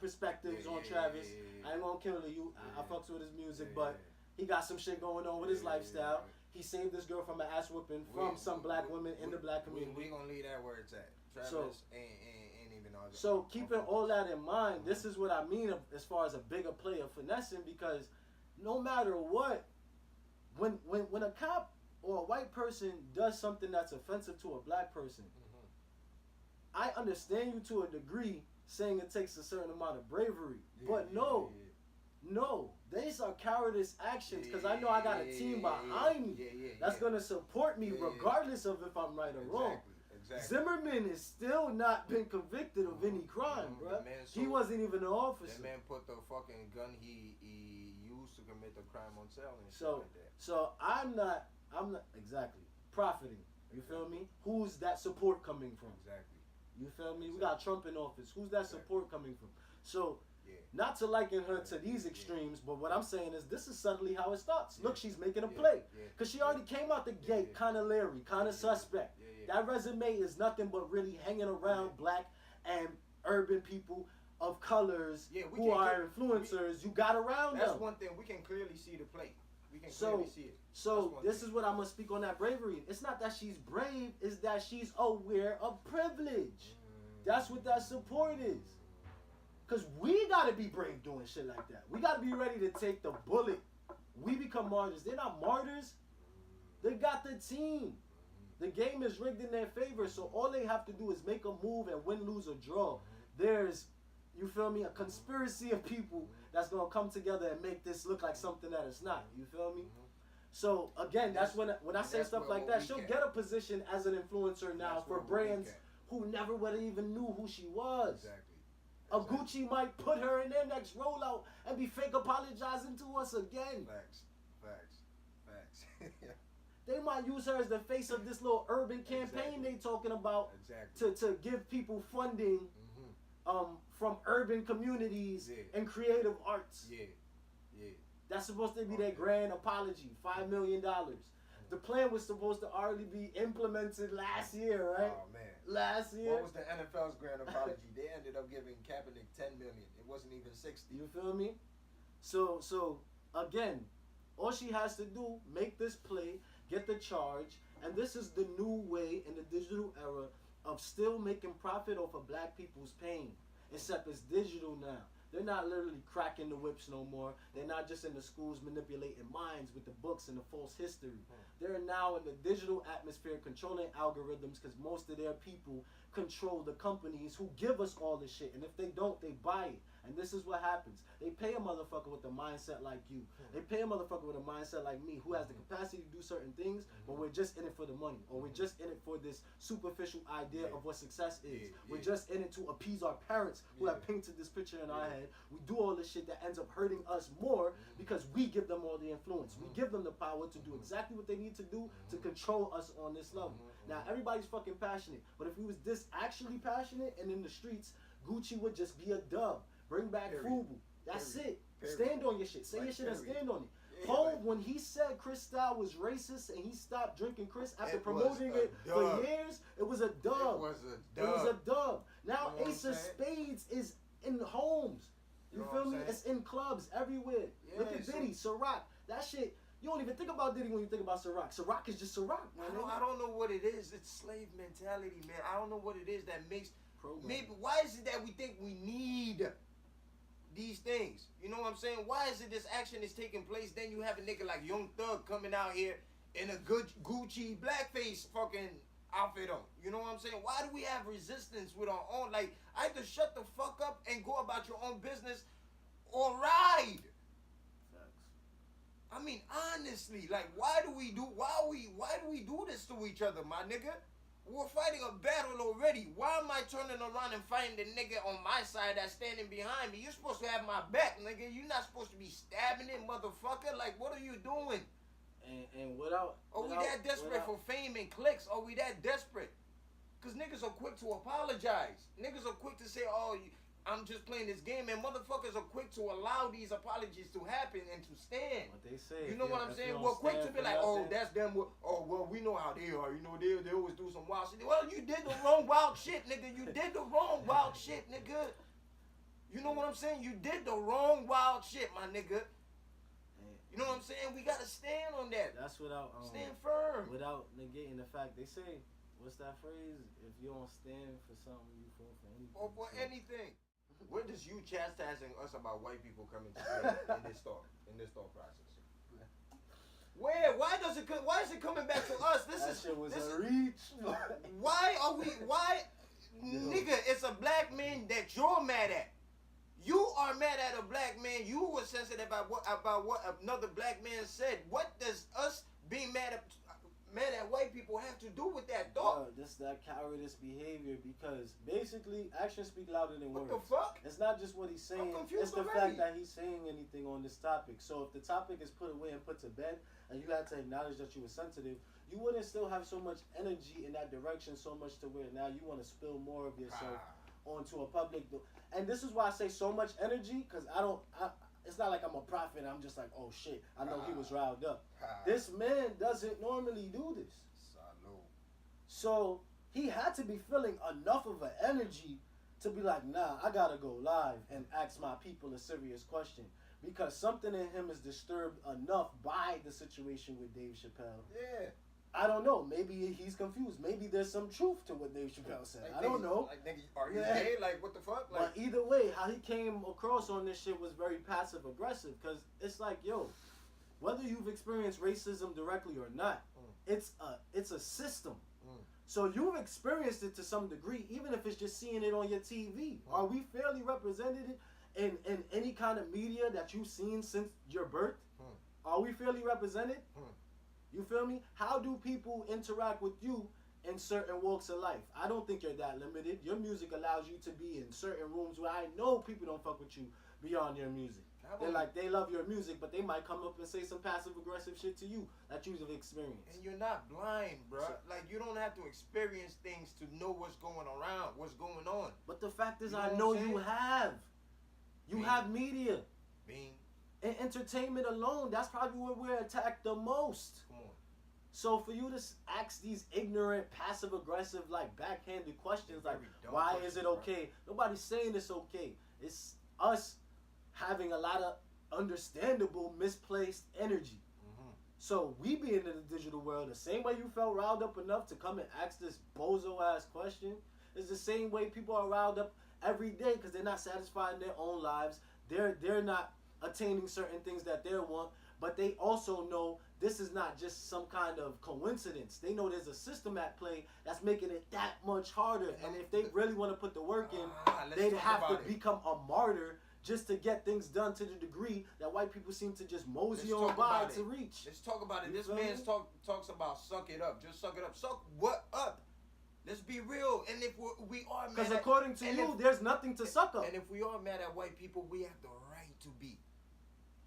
perspectives on Travis. I ain't gonna kill you. I fucks with his music, but he got some shit going on with his lifestyle. He saved this girl from an ass whooping from some black women in the black community. We gonna leave that where it's at. Travis ain't even all that. So keeping all that in mind, this is what I mean as far as a bigger player finessing, because no matter what, when a cop or a white person does something that's offensive to a black person, I understand you to a degree saying it takes a certain amount of bravery, but no, these are cowardice actions, because I know I got a team behind me that's going to support me regardless of if I'm right or wrong. Exactly. Zimmerman has still not been convicted of any crime, bro. He wasn't even an officer. That man put the fucking gun he used to commit the crime on sale and shit like that. So I'm not exactly profiting. You feel me? Who's that support coming from? Exactly. You feel me? We got Trump in office. Who's that support coming from? So, not to liken her to these extremes, but what I'm saying is this is subtly how it starts. Look, she's making a play. Because she already came out the gate kind of leery, kind of suspect. That resume is nothing but really hanging around black and urban people of colors who are influencers. You got around them. That's one thing. We can clearly see the play. We can clearly see it. So this is what I'm going to speak on that bravery. It's not that she's brave. It's that she's aware of privilege. That's what that support is. Because we got to be brave doing shit like that. We got to be ready to take the bullet. We become martyrs. They're not martyrs. They got the team. The game is rigged in their favor, so all they have to do is make a move and win, lose, or draw. There's, you feel me, a conspiracy of people that's going to come together and make this look like something that it's not. You feel me? So, again, that's when I say stuff like that, she'll get a position as an influencer now for brands who never would have even knew who she was. Exactly. A Gucci might put her in their next rollout and be fake apologizing to us again. Facts. They might use her as the face of this little urban campaign they talking about to give people funding from urban communities and creative arts. That's supposed to be their grand apology, $5 million. The plan was supposed to already be implemented last year, right? Oh, man. Last year. What was the NFL's grand apology? They ended up giving Kaepernick $10 million. It wasn't even 60. You feel me? So again, all she has to do, make this play, get the charge, and this is the new way in the digital era of still making profit off of black people's pain, except it's digital now. They're not literally cracking the whips no more. They're not just in the schools manipulating minds with the books and the false history. They're now in the digital atmosphere controlling algorithms, because most of their people control the companies who give us all this shit. And if they don't, they buy it. And this is what happens. They pay a motherfucker with a mindset like you. They pay a motherfucker with a mindset like me who has the capacity to do certain things, but we're just in it for the money. Or we're just in it for this superficial idea of what success is. We're just in it to appease our parents who have painted this picture in our head. We do all this shit that ends up hurting us more because we give them all the influence. We give them the power to do exactly what they need to do to control us on this level. Now, everybody's fucking passionate. But if we was this actually passionate and in the streets, Gucci would just be a dub. Bring back Fubu. That's it. Stand on your shit. Say your shit and stand on it. Hov, when he said Chris Style was racist and he stopped drinking Chris after promoting it for years, it was a dub. It was a dub. Now Ace of Spades is in homes. You feel me? It's in clubs everywhere. Look at Diddy, Ciroc. That shit. You don't even think about Diddy when you think about Ciroc. Ciroc is just Ciroc, man. I don't know what it is. It's slave mentality, man. I don't know what it is that makes... Maybe why is it that we think we need these things? You know what I'm saying? Why is it this action is taking place? Then you have a nigga like Young Thug coming out here in a good Gucci blackface fucking outfit on. You know what I'm saying? Why do we have resistance with our own? Like, either shut the fuck up and go about your own business or ride. I mean, honestly, like, why do we do this to each other, my nigga? We're fighting a battle already. Why am I turning around and fighting the nigga on my side that's standing behind me? You're supposed to have my back, nigga. You're not supposed to be stabbing it, motherfucker. Like, what are you doing? And without... Are we that desperate for fame and clicks? Are we that desperate? Because niggas are quick to apologize. Niggas are quick to say, oh, I'm just playing this game. And motherfuckers are quick to allow these apologies to happen and to stand. What they say. You know what I'm saying? We're quick to be like, oh, that's them. Oh, well, we know how they are. You know, they always do some wild shit. Well, you did the wrong wild shit, nigga. You did the wrong wild shit, nigga. You know what I'm saying? You did the wrong wild shit, my nigga. You know what I'm saying? We got to stand on that. That's without... stand firm. Without negating the fact. They say, what's that phrase? If you don't stand for something, you fall for anything. Or for anything. Where does you chastising us about white people come into play in this thought process? Where? Why is it coming back to us? That shit was a reach. Why nigga, it's a black man that you're mad at. You are mad at a black man. You were sensitive about what another black man said. What does us being mad at white people have to do with that thought? This that cowardice behavior, because basically actions speak louder than words. What the fuck? It's not just what he's saying. It's the fact that he's saying anything on this topic. So if the topic is put away and put to bed, and you had to acknowledge that you were sensitive, you wouldn't still have so much energy in that direction, so much to where now you want to spill more of yourself onto a public. And this is why I say so much energy, because it's not like I'm a prophet and I'm just like, oh shit, I know he was riled up. This man doesn't normally do this. So he had to be feeling enough of an energy to be like, nah, I gotta go live and ask my people a serious question. Because something in him is disturbed enough by the situation with Dave Chappelle. Yeah. I don't know. Maybe he's confused. Maybe there's some truth to what Dave Chappelle said. I don't know. Like, nigga, are you gay? Like, what the fuck? Like, but either way, how he came across on this shit was very passive aggressive. Because it's like, yo, whether you've experienced racism directly or not, it's a system. So you've experienced it to some degree, even if it's just seeing it on your TV. Are we fairly represented in any kind of media that you've seen since your birth? Are we fairly represented? You feel me? How do people interact with you in certain walks of life? I don't think you're that limited. Your music allows you to be in certain rooms where I know people don't fuck with you beyond your music. They're like, they love your music, but they might come up and say some passive-aggressive shit to you that you've experienced. And you're not blind, bro. Like, you don't have to experience things to know what's going on. But the fact is, I know you have. You have media. And entertainment alone, that's probably where we're attacked the most. Come on. So for you to ask these ignorant, passive-aggressive, like, backhanded questions, like, why is it okay? Nobody's saying it's okay. It's us having a lot of understandable misplaced energy. So we being in the digital world, the same way you felt riled up enough to come and ask this bozo ass question is the same way people are riled up every day because they're not satisfied in their own lives. They're not attaining certain things that they want, but they also know this is not just some kind of coincidence. They know there's a system at play that's making it that much harder. And if they really want to put the work in, they'd have to become a martyr just to get things done to the degree that white people seem to just mosey on by to reach. Let's talk about it. This man talks about suck it up. Just suck it up. Suck what up? Let's be real. And if we are mad, because according to you, there's nothing to suck up. And if we are mad at white people, we have the right to be.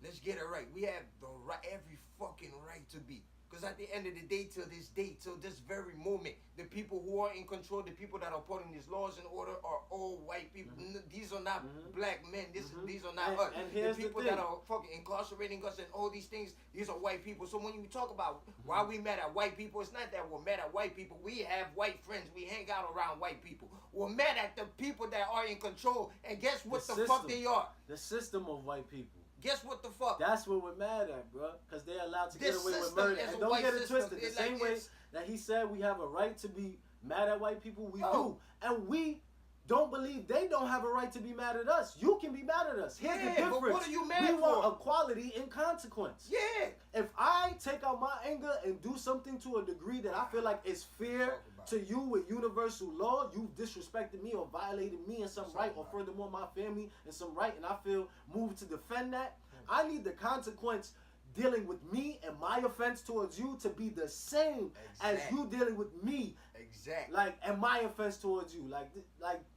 Let's get it right. We have the right, every fucking right to be. Because at the end of the day, till this very moment, the people who are in control, the people that are putting these laws in order are all white people. These are not black men. These are not us. And here's the people that are fucking incarcerating us and all these things, these are white people. So when you talk about why we mad at white people, it's not that we're mad at white people. We have white friends. We hang out around white people. We're mad at the people that are in control. And guess what the fuck they are? The system of white people. Guess what the fuck? That's what we're mad at, bro. Because they're allowed to get away with murder. And don't get it twisted. The same way that he said we have a right to be mad at white people, we do. And we don't believe they don't have a right to be mad at us. You can be mad at us. Here's the difference. But what are you mad for? We want equality in consequence. Yeah. If I take out my anger and do something to a degree that I feel like is fair to you with universal law, you've disrespected me or violated me in some right, or furthermore my family in some right, and I feel moved to defend that, I need the consequence dealing with me and my offense towards you to be the same as you dealing with me Exactly. Like, and my offense towards you, like,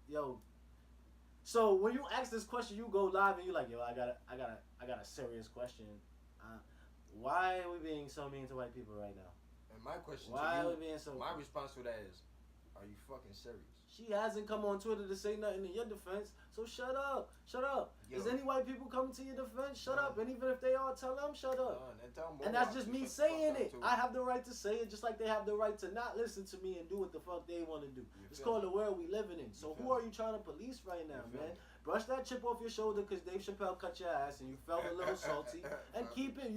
yo. So when you ask this question, you go live and you like, yo, I got a serious question. Why are we being so mean to white people right now? And my question Why to you, are we being so? My response to that is, are you fucking serious? She hasn't come on Twitter to say nothing in your defense, so shut up. Shut up. Yo. Is any white people coming to your defense? Shut up. And even if they are, tell them shut up. And that's just me saying it. I have the right to say it, just like they have the right to not listen to me and do what the fuck they want to do. It's called the world we living in. So who are you trying to police right now, man? Brush that chip off your shoulder because Dave Chappelle cut your ass and you felt a little salty. And keep it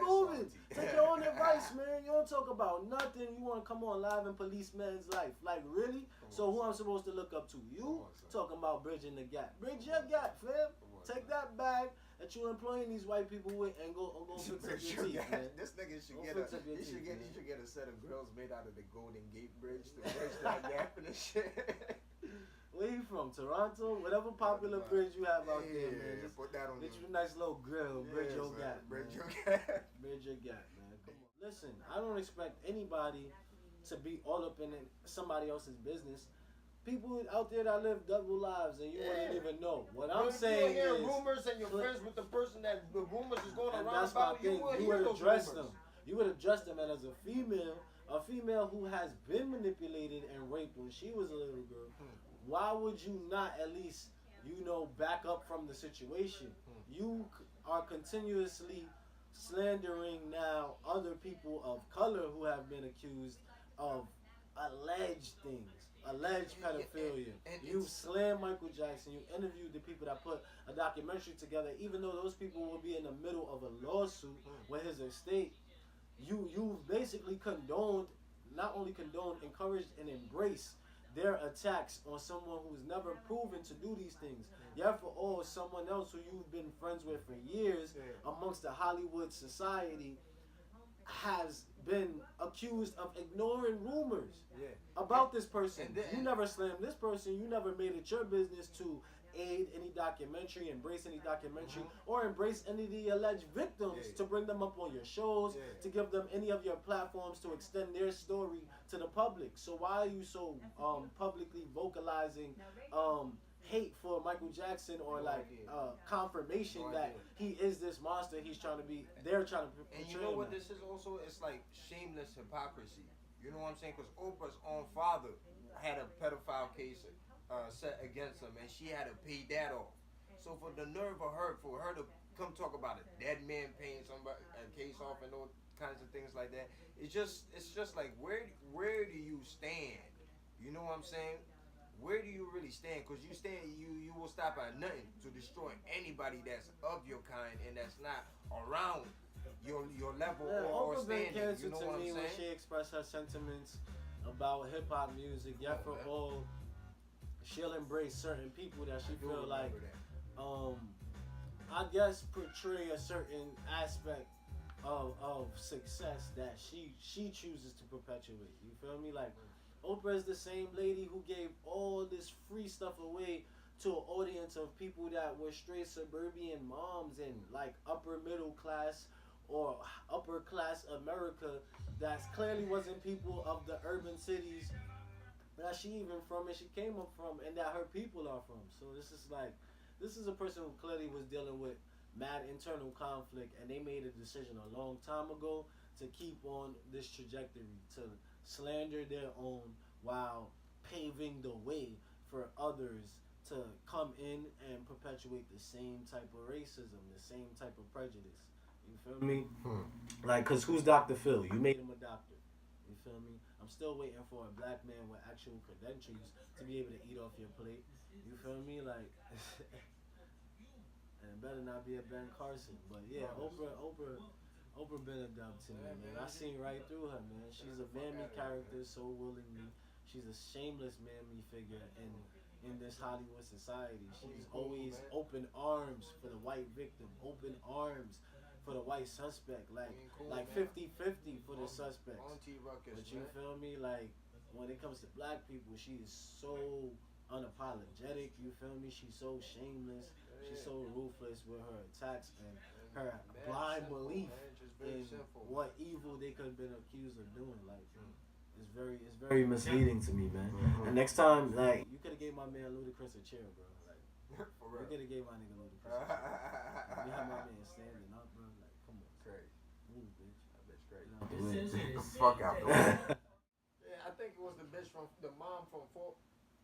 moving. Take your own advice, man. You don't talk about nothing. You want to come on live and police man's life. Like, really? So who I'm supposed to look up to? You? Talking about bridging the gap. Bridge your gap, fam. Take that bag that you're employing these white people with and go fix up your teeth, man. This nigga should get a set of grills made out of the Golden Gate Bridge to bridge that gap and shit. Where you from? Toronto? Whatever popular bridge you have out there, man. Just put that on. Get you a nice little grill. Bridge your gap. Bridge your gap. Bridge your gap, man. Come on. Listen, I don't expect anybody to be all up in somebody else's business. People out there that live double lives and you wouldn't even know. What I'm saying is, is, rumors and you're friends with the person that the rumors is going around that's about. You would address them. You would address them, and as a female who has been manipulated and raped when she was a little girl, why would you not at least, back up from the situation? You are continuously slandering now other people of color who have been accused of alleged things, alleged pedophilia. You slammed Michael Jackson. You interviewed the people that put a documentary together, even though those people will be in the middle of a lawsuit with his estate. You basically not only condoned, encouraged, and embraced their attacks on someone who's never proven to do these things. Yet for all, someone else who you've been friends with for years amongst the Hollywood society has been accused of ignoring rumors about this person. You never slammed this person. You never made it your business to aid any documentary, embrace any documentary, or embrace any of the alleged victims to bring them up on your shows, to give them any of your platforms to extend their story to the public. So why are you so publicly vocalizing hate for Michael Jackson, or confirmation that he is this monster he's trying to be? They're trying to portray. And you know what this is also? It's like shameless hypocrisy. You know what I'm saying? Because Oprah's own father had a pedophile case set against him, and she had to pay that off. So for the nerve of her, for her to come talk about a dead man paying somebody a case off and all kinds of things like that, it's just like where do you stand? You know what I'm saying? Where do you really stand? Because you will stop at nothing to destroy anybody that's of your kind and that's not around your level or standing. You know what I'm saying? When she expressed her sentiments about hip hop music, for all, she'll embrace certain people that she feel like, I guess, portray a certain aspect of success that she chooses to perpetuate. You feel me? Like, Oprah is the same lady who gave all this free stuff away to an audience of people that were straight suburban moms and like upper middle class or upper class America that clearly wasn't people of the urban cities that she even from and she came up from and that her people are from. So this is a person who clearly was dealing with mad internal conflict, and they made a decision a long time ago to keep on this trajectory, to slander their own while paving the way for others to come in and perpetuate the same type of racism, the same type of prejudice. You feel me? Like, cause who's Dr. Phil? You made him a doctor. You feel me? I'm still waiting for a black man with actual credentials to be able to eat off your plate. You feel me? Like, and it better not be a Ben Carson. But yeah, Oprah been a dub to me, man. I seen right through her, man. She's a mammy character so willingly. She's a shameless mammy figure in this Hollywood society. She's always open arms for the white victim, open arms for the white suspect, like 50-50 for the suspects. But you feel me? Like, when it comes to black people, she is so unapologetic, you feel me? She's so shameless, she's so ruthless with her attacks and her blind belief in what evil they could have been accused of doing. Like, It's very misleading to me, man. And next time, like, you could have gave my man Ludacris a chair, bro. Like, For real. you could have gave my nigga Ludacris a chair. You have my man standing up, bro. Like, come on. Crazy. Move, bitch. That bitch crazy. You know, Fuck out the way. Yeah, I think it was the bitch from the mom from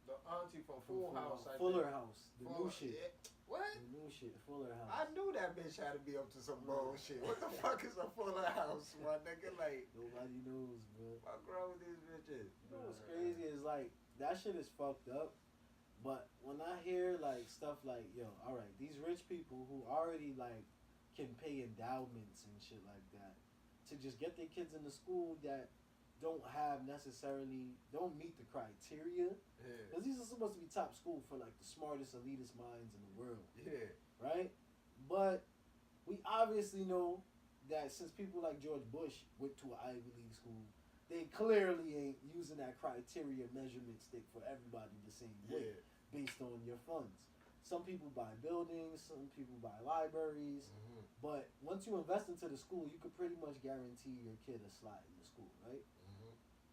the auntie from Full House. Fuller House. The new shit. Yeah. What? The new shit. Fuller House. I knew that bitch had to be up to some bullshit. What the fuck is a Fuller House, my nigga? Like, nobody knows, bro. fuck wrong with these bitches? You know what's crazy is like that shit is fucked up. But when I hear like stuff like, yo, all right, these rich people who already like can pay endowments and shit like that to just get their kids into school that don't meet the criteria. Yeah. Because these are supposed to be top school for like the smartest, elitist minds in the world. Yeah. Right? But we obviously know that since people like George Bush went to an Ivy League school, they clearly ain't using that criteria measurement stick for everybody the same way based on your funds. Some people buy buildings, some people buy libraries, but once you invest into the school, you could pretty much guarantee your kid a slot in the school, right?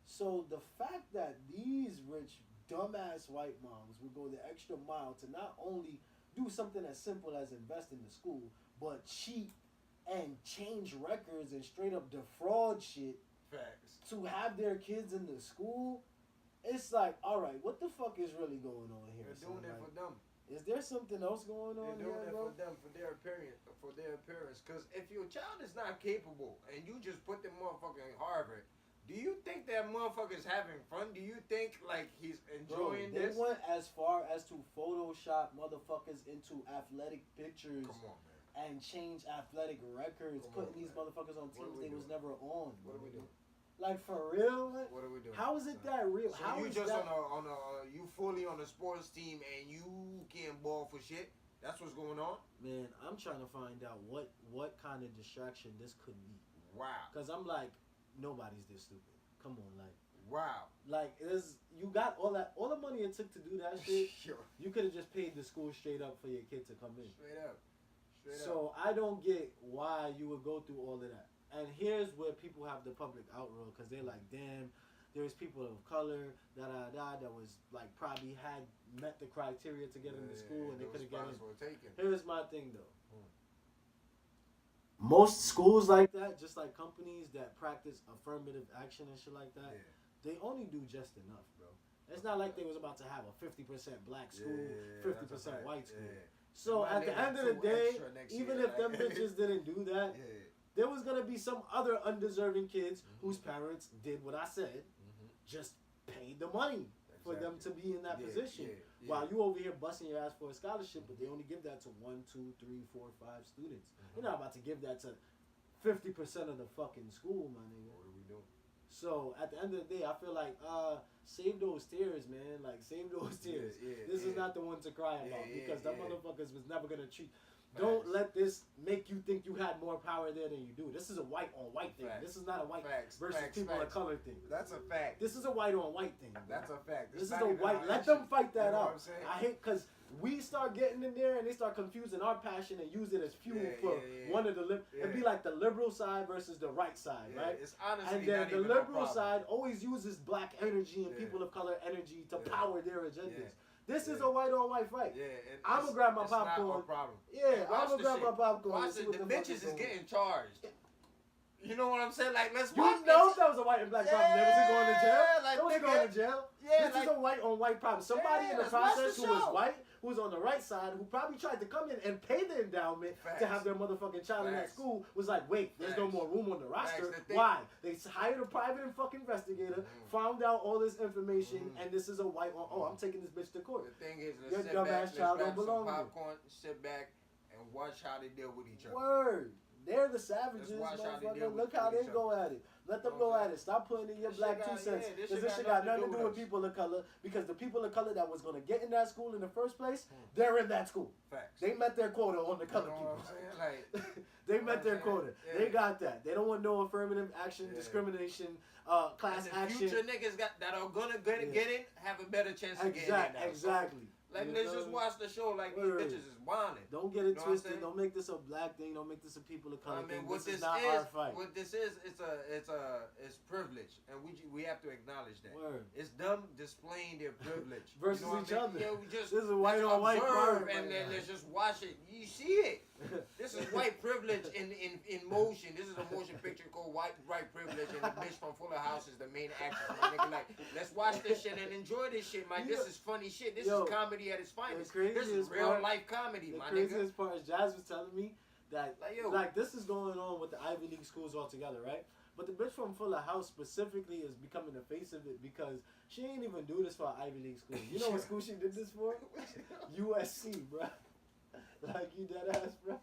So the fact that these rich, dumbass white moms would go the extra mile to not only do something as simple as invest in the school, but cheat and change records and straight up defraud shit. Facts. To have their kids in the school, it's like, all right, what the fuck is really going on here? They're doing it for them. Is there something else going on They're doing here, it bro? for them, for their appearance. Because if your child is not capable and you just put them motherfucker in Harvard, do you think that motherfucker's having fun? Do you think like he's enjoying They this? went as far as to Photoshop motherfuckers into athletic pictures. Come on, man. And change athletic records, putting these motherfuckers on teams they was never on. What are we doing? Like for real? What are we doing? How is it that real? So How you is just that? you fully on a sports team and you can't ball for shit? That's what's going on? Man, I'm trying to find out what kind of distraction this could be. Wow. Cause I'm like, nobody's this stupid. Come on, like. Wow. Like you got all the money it took to do that shit. Sure. You could have just paid the school straight up for your kid to come in. Straight up. So I don't get why you would go through all of that. And here's where people have the public outroar because they're like, damn, there's people of color, that was like probably had met the criteria to get into school and they could have gotten in. Here's my thing though. Most schools like that, just like companies that practice affirmative action and shit like that, they only do just enough, bro. It's not like they was about to have a 50% black school, 50% white school. So at the end of the day, even if them bitches didn't do that, there was going to be some other undeserving kids whose parents did what I said, just paid the money for them to be in that position. While you over here busting your ass for a scholarship, but they only give that to 1, 2, 3, 4, 5 students. You're not about to give that to 50% of the fucking school, my nigga. What are we doing? So at the end of the day, I feel like save those tears, man. Like save those tears. This is not the one to cry about because them motherfuckers was never gonna treat. Don't let this make you think you had more power there than you do. This is a white on white thing. This is not a white versus people of color thing. That's a fact. This is a white on white thing. Bro. That's a fact. This is a white. Let them fight that out. I hate because we start getting in there and they start confusing our passion and use it as fuel for one of the it'd be like the liberal side versus the right side, right? It's honestly and then not the even liberal side always uses black energy and people of color energy to power their agendas. This is a white on white fight. I'm gonna grab my popcorn. I'm gonna grab my popcorn. Watch it. The bitches is getting charged. You know what I'm saying? Like, let's you watch know that was a white and black problem. They wasn't going to jail. Like, they wasn't going to jail. This is a white on white problem. Somebody in the process who was white, who was on the right side, who probably tried to come in and pay the endowment to have their motherfucking child in that school, was like, wait, there's no more room on the roster. Why? They hired a private and fucking investigator, found out all this information, and this is a white on, I'm taking this bitch to court. The thing is, your let's dumbass child don't belong here. Popcorn, sit back, and watch how they deal with each other. Word. They're the savages, motherfucker. Look how they go at it. Let them go at it. Stop putting in your black 2 cents. Because this shit got nothing to do with people of color. Because the people of color that was going to get in that school in the first place, they're in that school. Facts. They met their quota on the color people. They met their quota. They got that. They don't want no affirmative action, discrimination, class and action. Future niggas that are going to get in have a better chance of getting in. Exactly. Like, let's just watch the show like these bitches is wilding. Don't get it twisted. Don't make this a black thing. Don't make this a people of color thing. This is not our fight. What this is, it's privilege, and we have to acknowledge that. It's them displaying their privilege versus each other. Yeah, we just this is white on white crime, and then let's just watch it. You see it. This is white privilege in motion. This is a motion picture called White Privilege, and the bitch from Fuller House is the main actress. My nigga, like, let's watch this shit and enjoy this shit, man. This is funny shit. This is comedy at its finest. This is real life comedy, my nigga. The craziest part is Jazz was telling me that, like, this is going on with the Ivy League schools altogether, right? But the bitch from Fuller House specifically is becoming the face of it because she ain't even do this for an Ivy League school. You know what school she did this for? USC, bro. Like, you dead ass, bro.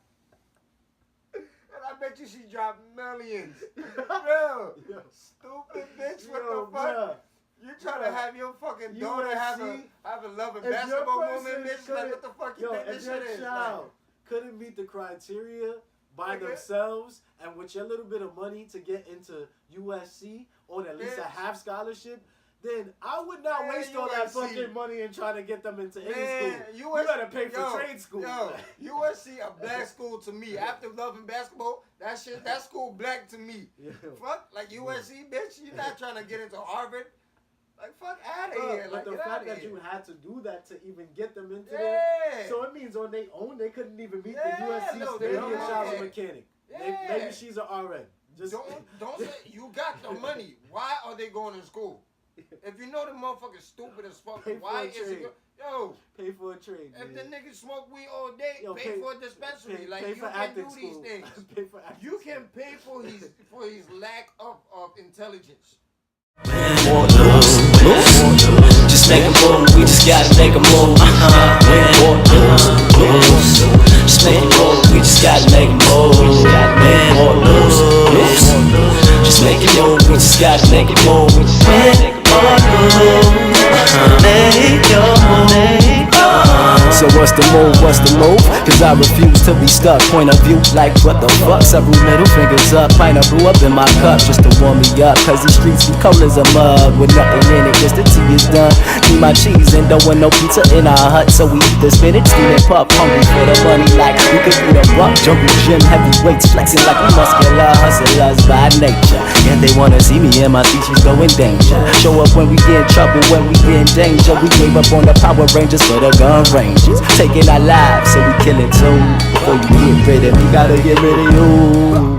And I bet you she dropped millions. Bro, stupid bitch, what the fuck? Bro. You trying to have your fucking daughter have a love and basketball moment, bitch? Like, what the fuck you think this shit is? Child couldn't meet the criteria by themselves, and with your little bit of money to get into USC on at least a half scholarship, then I would not waste all that fucking money and try to get them into any school. You gotta pay for trade school. USC a black school to me. After loving basketball, that school black to me. Fuck, like USC, bitch, you're not trying to get into Harvard. Like, fuck out of here. But like, the fact that you had to do that to even get them into there, so it means on their own, they couldn't even meet the USC stadium child's mechanic. Maybe she's an RN. Just don't say, you got the money. Why are they going to school? If you know the motherfucker's stupid as fuck, why is it pay for a trade? If the nigga smoke weed all day, pay for a dispensary. Like, you can do these things. You can pay for his lack of intelligence. More loose. Just make a move, we just gotta make a move. Win more loose. Just make a move, we just gotta make a move. Win more loose. Just make a move, we just gotta make a move. Win more loose. Make your move. So what's the move, Cause I refuse to be stuck. Point of view like what the fuck. Several middle fingers up. Pint of brew up in my cup just to warm me up. Cause these streets be cold as a mug with nothing in it, just the tea is done. Need my cheese and don't want no pizza in our hut. So we eat the spinach, steam and puff. Hungry for the money like we could eat a buck. Jungle gym heavyweights flexing like we muscular hustlers by nature. And they wanna see me and my species go in danger. Show up when we get in trouble, when we get in danger. We gave up on the Power Rangers for the gun ranges. Taking our lives so we kill it too. Before you get rid of me, gotta get rid of you.